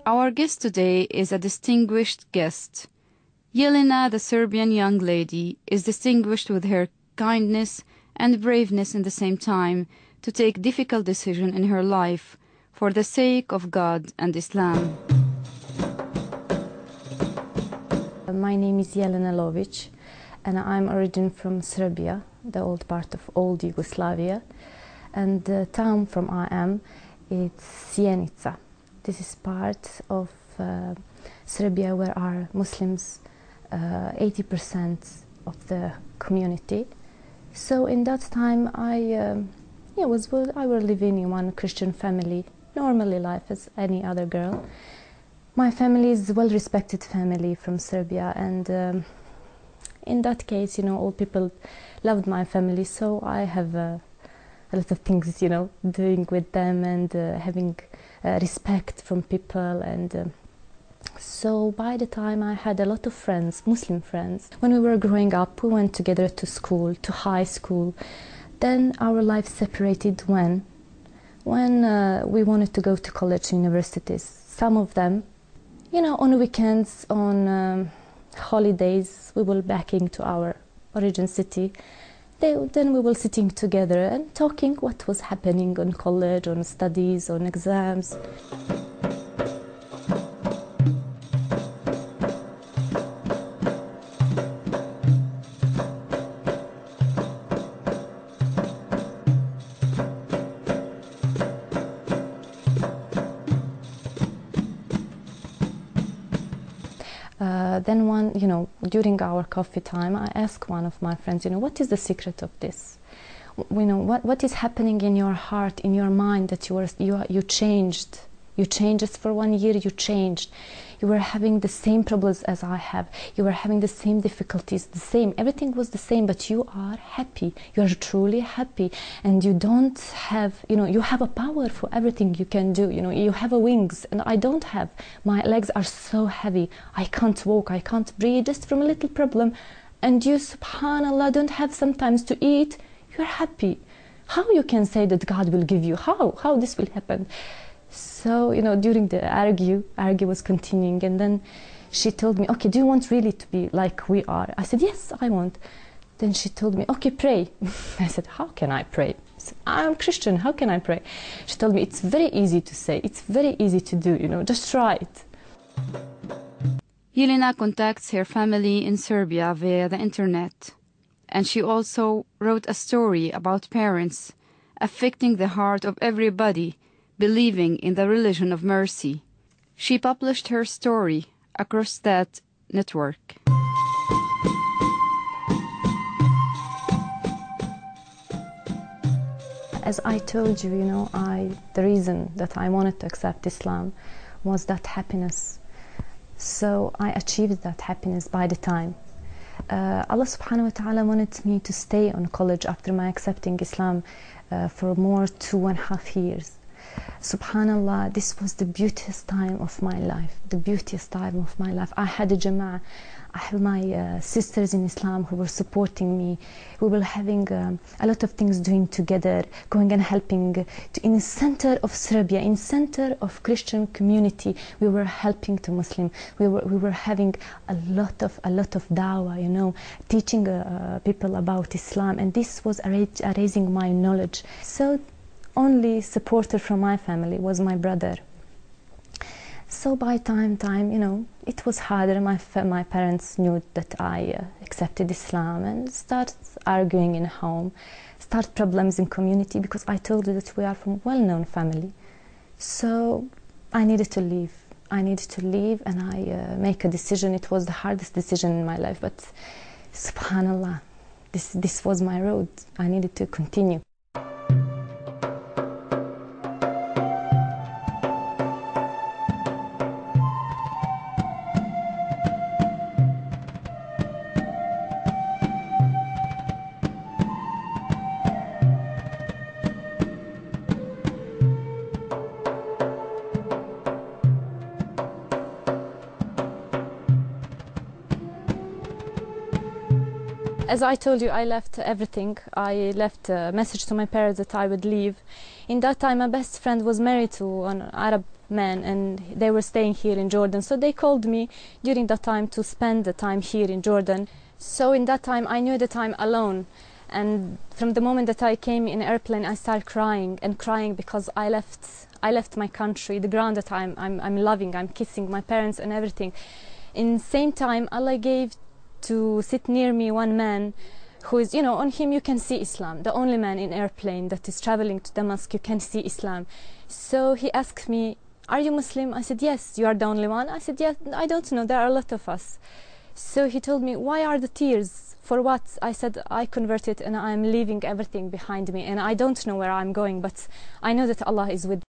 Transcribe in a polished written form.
Our guest today is a distinguished guest. Jelena, the Serbian young lady, is distinguished with her kindness and braveness in the same time to take difficult decisions in her life for the sake of God and Islam. My name is Jelena, and I'm originally from Serbia, the old part of old Yugoslavia. And the town from I am, it's Sjenica. This is part of Serbia where are Muslims, 80% of the community. So in that time I was living in one Christian family, normally life as any other girl. My family is a well-respected family from Serbia, and in that case, all people loved my family, so I have a lot of things, doing with them and having respect from people. And so by the time I had a lot of friends, Muslim friends. When we were growing up, we went together to school, to high school. Then our life separated when we wanted to go to college, universities. Some of them, on weekends, on holidays, we were back into our origin city. Then we were sitting together and talking what was happening on college, on studies, on exams. Then during our coffee time, I asked one of my friends, what is the secret of this? What is happening in your heart, in your mind, that you changed? You changed for 1 year, you changed. You were having the same problems as I have. You were having the same difficulties, the same. Everything was the same, but you are happy. You are truly happy. And you don't have, you have a power for everything you can do. You have a wings, and I don't have. My legs are so heavy. I can't walk, I can't breathe, just from a little problem. And you, subhanAllah, don't have sometimes to eat. You're happy. How you can say that God will give you? How this will happen? So, during the argue was continuing, and then she told me, okay, do you want really to be like we are? I said, yes, I want. Then she told me, okay, pray. I said, how can I pray? I said, I'm Christian, how can I pray? She told me, it's very easy to say, it's very easy to do, just try it. Jelena contacts her family in Serbia via the internet, and she also wrote a story about parents affecting the heart of everybody believing in the religion of mercy. She published her story across that network. As I told you, the reason that I wanted to accept Islam was that happiness. So I achieved that happiness by the time. Allah subhanahu wa ta'ala wanted me to stay on college after my accepting Islam for more 2.5 years. Subhanallah, this was the beautiest time of my life, the beautiest time of my life. I had a jama'ah. I have my sisters in Islam who were supporting me. We were having a lot of things doing together, going and helping. In the center of Serbia, in center of Christian community, we were helping to Muslim. We were having a lot of dawah, teaching people about Islam, and this was raising my knowledge. So only supporter from my family was my brother. So by time, it was harder. My parents knew that I accepted Islam and start arguing in home, start problems in community, because I told you that we are from well-known family. So I needed to leave. And I make a decision. It was the hardest decision in my life, but subhanallah, this was my road. I needed to continue. As I told you, I left everything. I left a message to my parents that I would leave. In that time, my best friend was married to an Arab men, and they were staying here in Jordan. So they called me during that time to spend the time here in Jordan. So in that time, I knew that I'm alone. And from the moment that I came in airplane, I started crying and crying because I left my country, the ground that I'm loving, I'm kissing my parents and everything. In the same time, Allah gave to sit near me one man who is, you know, on him you can see Islam. The only man in airplane that is traveling to Damascus, you can see Islam. So he asked me, "Are you Muslim?" I said, "Yes." "You are the only one?" I said, "Yeah, I don't know, there are a lot of us." So he told me, "Why are the tears? For what?" I said, "I converted and I'm leaving everything behind me and I don't know where I'm going, but I know that Allah is with me."